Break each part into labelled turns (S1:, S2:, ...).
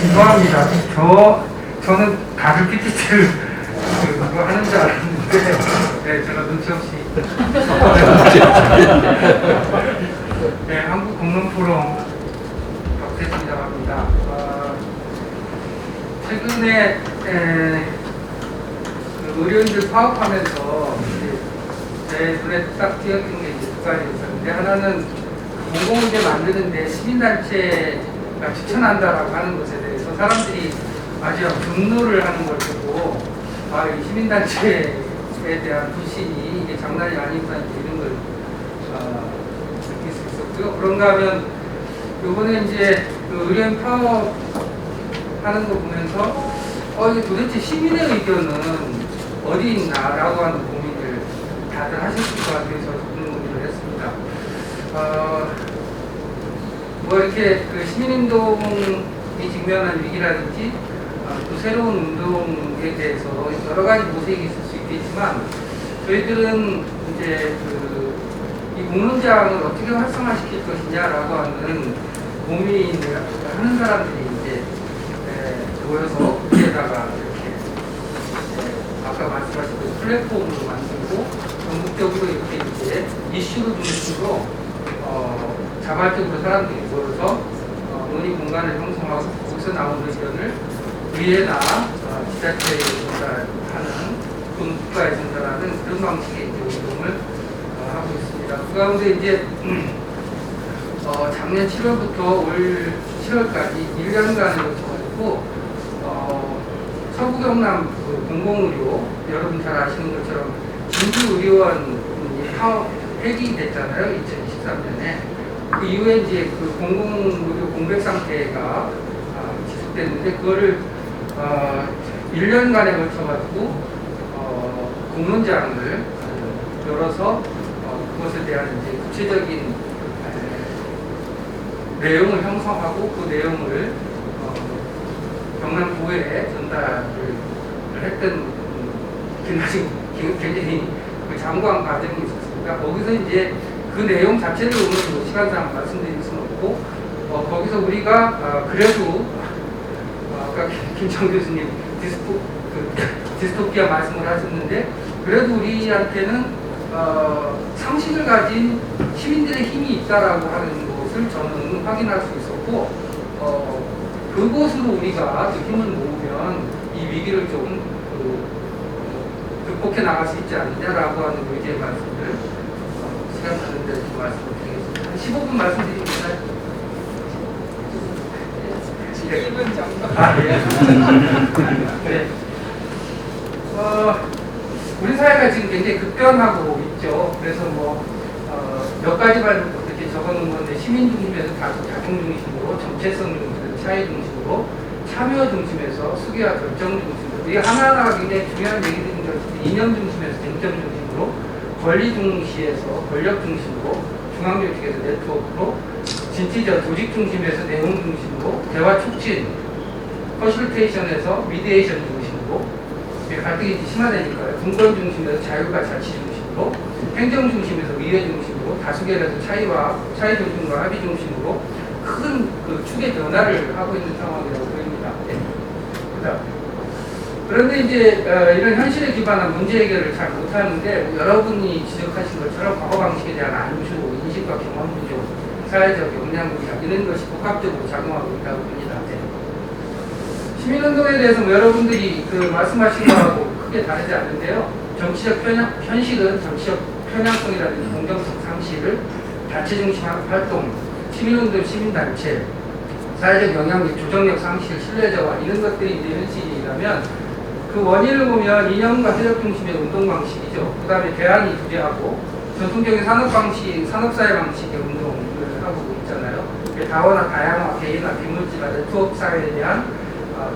S1: 죄송합니다. 저는 다들 PPT를 그거 하는 줄 알았는데, 네, 제가 눈치 없이. 네, 한국공론포럼 박태진이라고 합니다. 최근에 그 의료인들 파업하면서 제 눈에 딱 띄었던 게 이제 두 가지 있었는데, 하나는 공공의대 만드는데 시민단체가 추천한다라고 하는 것에 대해서 사람들이 아주 분노를 하는 걸 보고, 이 시민단체에 대한 불신이 이게 장난이 아니구나 이런 걸 느낄 수 있었고요. 그런가 하면 이번에 이제 그 의료인 파업 하는 거 보면서 이게 도대체 시민의 의견은 어디 있나라고 하는 고민을 다들 하셨을 것 같아서 그런 고민을 했습니다. 뭐 이렇게 그 시민운동이 직면한 위기라든지 또 새로운 운동에 대해서 여러 가지 모색이 있을 수 있겠지만, 저희들은 이제 이 공론장을 어떻게 활성화시킬 것이냐라고 하는 고민을 하는 사람들이 이제 모여서 거기에다가 이렇게 아까 말씀하신 그 플랫폼으로 만들고 전국적으로 이렇게 이제 이슈를 중심으로 자발적으로 사람들이 모여서 논의 공간을 형성하고 거기서 나온 의견을 의회나 지자체에 전달하는 또는 국가에 전달하는 그런 방식의 이제 운동을 하고 있습니다. 그 가운데 이제 작년 7월부터 올 7월까지 1년간을 거쳐가지고 서부 경남 그 공공의료, 여러분 잘 아시는 것처럼 진주의료원 파업 폐기됐잖아요, 2023년에. 그 이후에 이제 그 공공의료 공백 상태가 지속됐는데, 그거를 1년간에 걸쳐가지고 공론장을 열어서 그것에 대한 이제 구체적인 내용을 형성하고 그 내용을 경남고에 전달을 했던 굉장히 그 장관 과정이 있었습니다. 거기서 이제 그 내용 자체를 오늘 시간상 말씀드릴 수는 없고, 거기서 우리가 그래도 아까 김청 교수님 디스토피아 말씀을 하셨는데, 그래도 우리한테는 상식을 가진 시민들의 힘이 있다라고 하는 것을 저는 확인할 수 있었고, 그곳으로 우리가 힘을 모으면 이 위기를 좀 극복해 나갈 수 있지 않느냐라고 하는 의지의 말씀을 시간 가는 대로 좀 말씀을 드리겠습니다. 한 15분 말씀드립니다.
S2: 1분 정도.
S1: 네. 우리 사회가 지금 굉장히 급변하고 있죠. 그래서 몇 가지만 이렇게 적어놓은 건데, 시민 중심에서 자동 중심으로, 정체성 중심에서 차이 중심으로, 참여 중심에서 수기와 결정 중심으로, 이게 하나하나가 굉장히 중요한 얘기들인 것 같은데, 이념 중심에서 쟁점 중심으로, 권리 중시에서 권력 중심으로, 중앙조직에서 네트워크로, 진취적 조직 중심에서 내용 중심으로, 대화 촉진, 퍼실테이션에서 미디에이션 중심으로, 갈등이 심화되니까요. 분권 중심에서 자율과 자치 중심으로, 행정 중심에서 의회 중심으로, 다수결에서 차이 존중과 합의 중심으로 큰 그 축의 변화를 하고 있는 상황이라고 보입니다. 네. 그런데 이제 이런 현실에 기반한 문제 해결을 잘 못하는데, 여러분이 지적하신 것처럼 과거 방식에 대한 안주, 인식과 경험 부족, 사회적 역량 부족, 이런 것이 복합적으로 작용하고 있다고 봅니다. 네. 시민운동에 대해서 여러분들이 그 말씀하신 거하고 크게 다르지 않는데요. 정치적 현실은 정치적 편향성이라든지 공정성 상실을, 단체 중심 활동, 시민운동, 시민단체, 사회적 영향력, 조정력 상실, 신뢰저하, 이런 것들이 이제 현실이라면, 그 원인을 보면 이념과 세력 중심의 운동 방식이죠. 그 다음에 대안이 부재하고, 전통적인 산업 방식, 산업사회 방식의 운동을 하고 있잖아요. 다원화, 다양화, 개인화, 비물질화, 네트워크 사회에 대한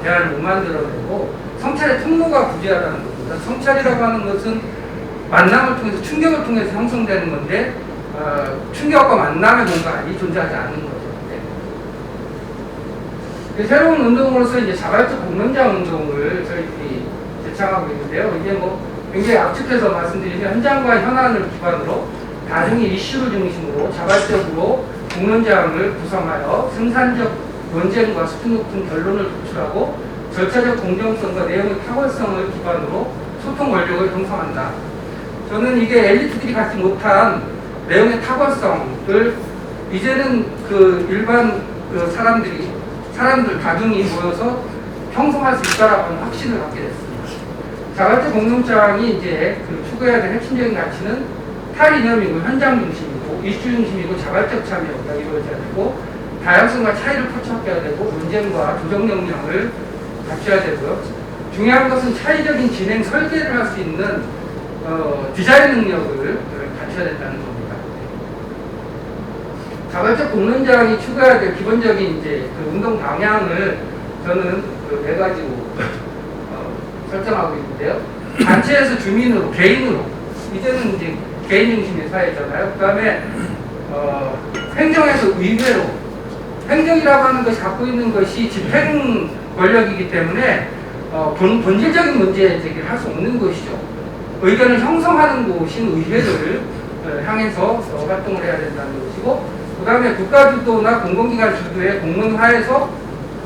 S1: 대안을 못 만들어내고, 성찰의 통로가 부재하다는 겁니다. 성찰이라고 하는 것은 만남을 통해서, 충격을 통해서 형성되는 건데, 충격과 만남의 공간이 존재하지 않는 거죠. 네. 새로운 운동으로서 이제 자발적 공론장 운동을 저희들이 제창하고 있는데요. 이게 굉장히 압축해서 말씀드리면, 현장과 현안을 기반으로 다중의 이슈를 중심으로 자발적으로 공론장을 구성하여 생산적 논쟁과 수준 높은 결론을 도출하고 절차적 공정성과 내용의 탁월성을 기반으로 소통 원력을 형성한다. 저는 이게 엘리트들이 갖지 못한 내용의 탁월성을 이제는 그 일반 그 사람들 다중이 모여서 형성할 수 있다라고 하는 확신을 갖게 됐습니다. 자발적 공론장이 이제 그 추구해야 될 핵심적인 가치는 탈이념이고 현장 중심이고 이슈 중심이고 자발적 참여가 이루어져야 되고 다양성과 차이를 포착해야 되고 논쟁과 조정 역량을 갖춰야 되고요. 중요한 것은 차이적인 진행 설계를 할 수 있는 디자인 능력을 갖춰야 된다는 겁니다. 자발적 공론장이 추구해야 될 기본적인 이제 그 운동 방향을 저는 그 4가지로 설정하고 있는데요. 단체에서 주민으로, 개인으로. 이제는 이제 개인 중심의 사회잖아요. 그 다음에, 행정에서 의회로. 행정이라고 하는 것이 갖고 있는 것이 집행 권력이기 때문에, 본질적인 문제 제기를 할 수 없는 것이죠. 의견을 형성하는 곳인 의회를 향해서 활동을 해야 된다는 것이고, 그 다음에 국가주도나 공공기관 주도의 공론화에서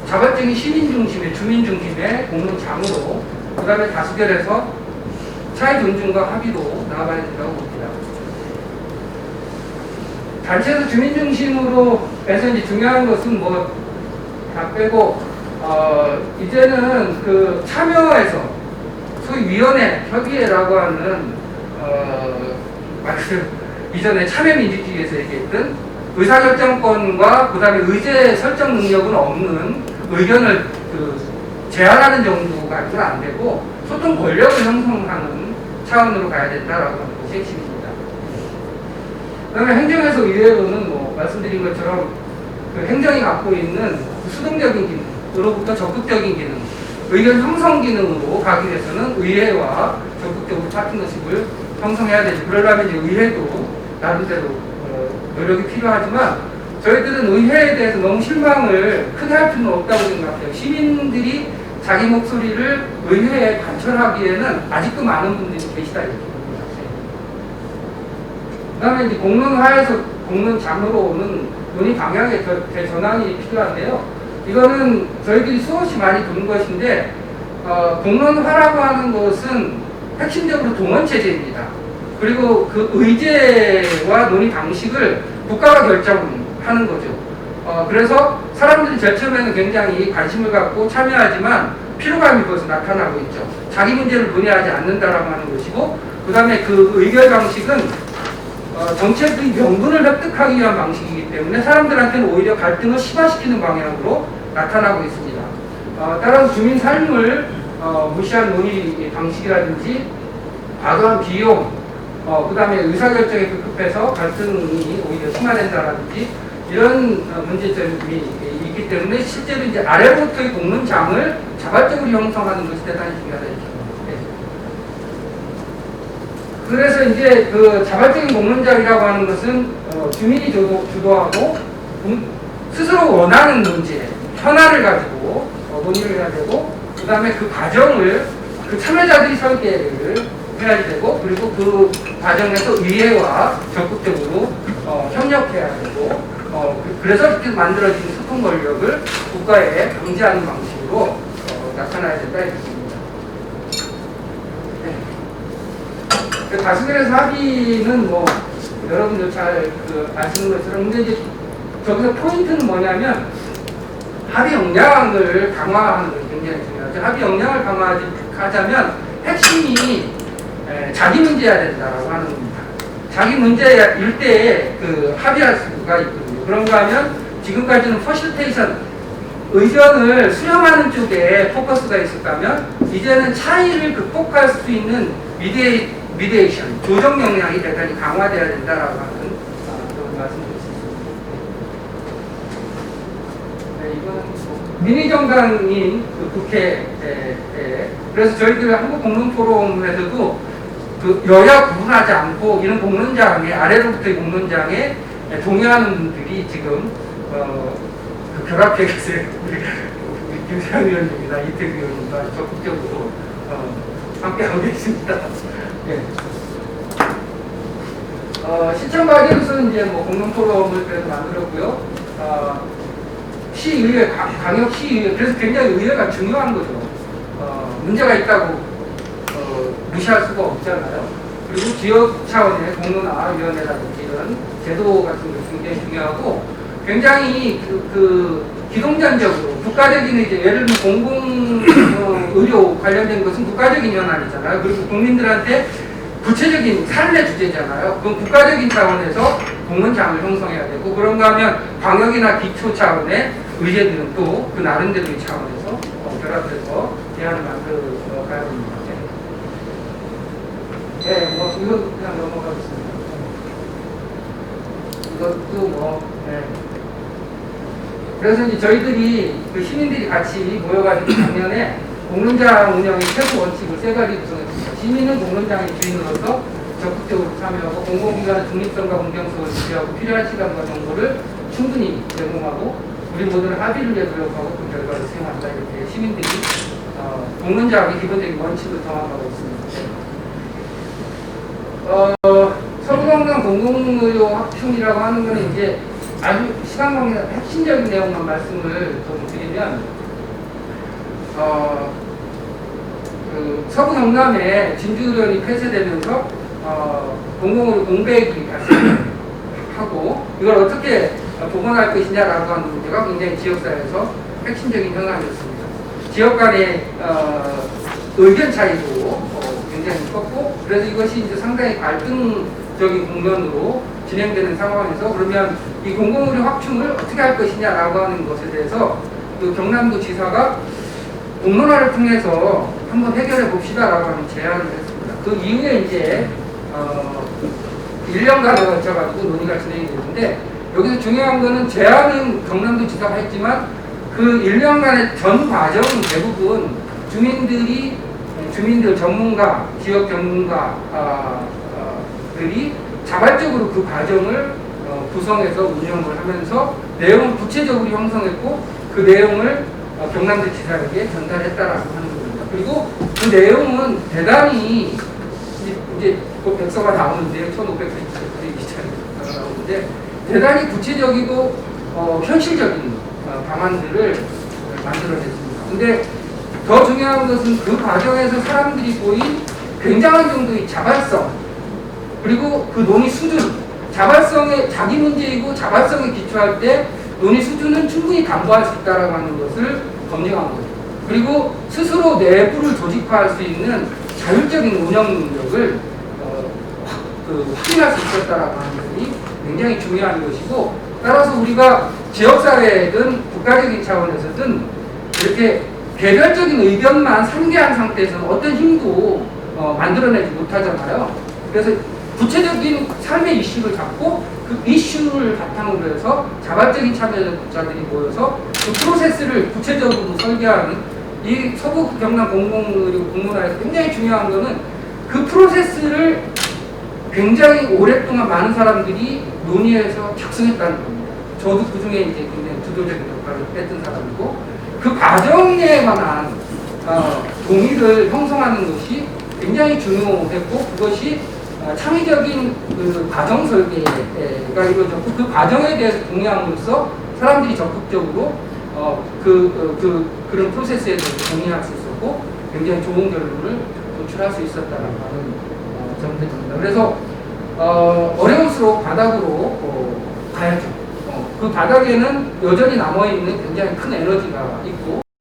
S1: 자발적인 시민 중심의, 주민 중심의 공론장으로 그 다음에 다수결해서 차이 존중과 합의로 나아가야 된다고 봅니다. 단체에서 주민 중심으로 해서 이제 중요한 것은 뭐 다 빼고 이제는 그 참여에서 소위 위원회, 협의회라고 하는 이전에 참여민주주의에서 얘기했던 의사결정권과 그 다음에 의제 설정 능력은 없는 의견을 제한하는 정도가 아니면 안 되고 소통 권력을 형성하는 차원으로 가야 된다라고 하는 것이 핵심입니다. 그 다음에 행정에서 의외로는 뭐 말씀드린 것처럼 그 행정이 갖고 있는 수동적인 기능으로부터 적극적인 기능, 의견 형성 기능으로 가기 위해서는 의회와 적극적으로 파트너십을 형성해야 되죠. 그러려면 이제 의회도 나름대로 노력이 필요하지만 저희들은 의회에 대해서 너무 실망을 크게 할 필요는 없다고 생각해요. 시민들이 자기 목소리를 의회에 관철하기에는 아직도 많은 분들이 계시다 이렇게 봅니다. 그 다음에 이제 공론화에서 공론장으로 오는 논의 방향의 대전환이 필요한데요. 이거는 저희들이 수없이 많이 보는 것인데 공론화라고 하는 것은 핵심적으로 동원체제입니다. 그리고 그 의제와 논의 방식을 국가가 결정하는 거죠. 그래서 사람들이 제일 처음에는 굉장히 관심을 갖고 참여하지만 피로감이 벌써 나타나고 있죠. 자기 문제를 논의하지 않는다라고 하는 것이고, 그 다음에 그 의결 방식은 정책의 명분을 획득하기 위한 방식이기 때문에 사람들한테는 오히려 갈등을 심화시키는 방향으로 나타나고 있습니다. 따라서 주민 삶을 무시한 논의 방식이라든지 과도한 비용, 그 다음에 의사결정에 급급해서 갈등이 오히려 심화된다라든지 이런 문제점이 있기 때문에 실제로 이제 아래로부터의 공론장을 자발적으로 형성하는 것이 대단히 중요하다 이렇게 봅니다. 그래서 이제 그 자발적인 공론장이라고 하는 것은 주민이 주도하고 스스로 원하는 문제, 현안을 가지고 논의를 해야 되고, 그 다음에 그 과정을 그 참여자들이 설계를 해야 되고, 그리고 그 과정에서 의회와 적극적으로 협력해야 되고, 그래서 이렇게 만들어진 소통 권력을 국가에 강제하는 방식으로 나타나야 된다 이렇게 봅니다. 네. 다수결에서 합의는 뭐 여러분들 잘 아시는 것처럼, 근데 이제 저기서 포인트는 뭐냐면 합의 역량을 강화하는 것이 굉장히 중요하죠. 합의 역량을 강화하자면 핵심이 자기 문제여야 된다라고 하는 겁니다. 자기 문제일 때 그 합의할 수가 있거든요. 그런가 하면 지금까지는 퍼실테이션, 의견을 수렴하는 쪽에 포커스가 있었다면 이제는 차이를 극복할 수 있는 미디에이션, 조정 역량이 대단히 강화되어야 된다라고 하는 그런 말씀드릴 수 있습니다. 네, 이건 민의정당인 그 국회에 그래서 저희들 한국공론포럼에서도 그 여야 구분하지 않고 이런 공론장에 아래로부터의 공론장에 동의하는 분들이 지금 그 결합해 계세요. 김세현 의원님이나 이태규 의원님도 아주 적극적으로 함께하고 계십니다. 네. 실천과제로서는 이제 뭐 공론포럼을 그래서 만들었고요. 시의회, 광역시의회, 그래서 굉장히 의회가 중요한 거죠. 문제가 있다고 무시할 수가 없잖아요. 그리고 지역 차원의 공론화위원회라든지 이런 제도 같은 게 굉장히 중요하고 굉장히 기동전적으로 국가적인 이제 예를 들면 공공 의료 관련된 것은 국가적인 현안이잖아요. 그리고 국민들한테 구체적인 삶의 주제잖아요. 그럼 국가적인 차원에서 공론장을 형성해야 되고 그런가 하면 광역이나 기초 차원의 의제들은 또 그 나름대로의 차원에서 결합해서 대안을 만들어 가야 됩니다. 네, 뭐 이거 그냥 넘어가겠습니다. 이것도 뭐 네. 그래서 이제 저희들이 그 시민들이 같이 모여가지고 작년에 공론장 운영의 최고 원칙을 세 가지 구성했습니다. 시민은 공론장의 주인으로서 적극적으로 참여하고 공공기관의 중립성과 공정성을 유지하고 필요한 시간과 정보를 충분히 제공하고 우리 모두는 합의를 위해 노력하고 그 결과를 수행한다. 이렇게 시민들이 공론장의 기본적인 원칙을 정합하고 있습니다. 서부경남 공공의료 확충이라고 하는 것은 이제 아주 시간 관계상 핵심적인 내용만 말씀을 좀 드리면 그 서부 경남에 진주의료원이 폐쇄되면서 공공의료 공백이 발생하고 이걸 어떻게 복원할 것이냐라고 하는 문제가 굉장히 지역사회에서 핵심적인 현안이었습니다. 지역 간의 의견 차이도 굉장히 컸고 그래서 이것이 이제 상당히 갈등적인 국면으로 진행되는 상황에서 그러면 이 공공의료 확충을 어떻게 할 것이냐라고 하는 것에 대해서 그 경남도 지사가 공론화를 통해서 한번 해결해 봅시다라고 하는 제안을 했습니다. 그 이후에 이제 1년간에 걸쳐가지고 논의가 진행이 되는데 여기서 중요한 거는 제안은 경남도 지사가 했지만 그 1년간의 전 과정은 대부분 주민들 전문가, 지역 전문가들이 자발적으로 그 과정을 구성해서 운영을 하면서 내용을 구체적으로 형성했고 그 내용을 경남도 지사에게 전달했다라고 하는 겁니다. 그리고 그 내용은 대단히 이제 곧 백서가 나오는데요. 1500페이지 나오는데 대단히 구체적이고 현실적인 방안들을 만들어냈습니다. 근데 더 중요한 것은 그 과정에서 사람들이 보인 굉장한 정도의 자발성 그리고 그 논의 수준 자발성에 자기 문제이고 자발성에 기초할 때 논의 수준은 충분히 담보할 수 있다라고 하는 것을 검증한 거죠. 그리고 스스로 내부를 조직화할 수 있는 자율적인 운영 능력을 확인할 수 있었다라고 하는 것이 굉장히 중요한 것이고 따라서 우리가 지역사회든 국가적인 차원에서든 이렇게 개별적인 의견만 상기한 상태에서는 어떤 힘도 만들어내지 못하잖아요. 그래서 구체적인 삶의 이슈를 잡고 그 이슈를 바탕으로 해서 자발적인 참여자들이 모여서 그 프로세스를 구체적으로 설계하는 이 서부 경남 공공의료 공론화에서 굉장히 중요한 거는 그 프로세스를 굉장히 오랫동안 많은 사람들이 논의해서 작성했다는 겁니다. 저도 그 중에 이제 굉장히 주도적인 역할을 했던 사람이고 그 과정에 관한 동의를 형성하는 것이 굉장히 중요했고 그것이 창의적인 그 과정 설계가 이루어졌고 그 과정에 대해서 동의함으로써 사람들이 적극적으로 그런 프로세스에 대해서 동의할 수 있었고 굉장히 좋은 결론을 도출할 수 있었다는 점들입니다. 그래서 어려울수록 바닥으로 가야죠. 그 바닥에는 여전히 남아있는 굉장히 큰 에너지가 있고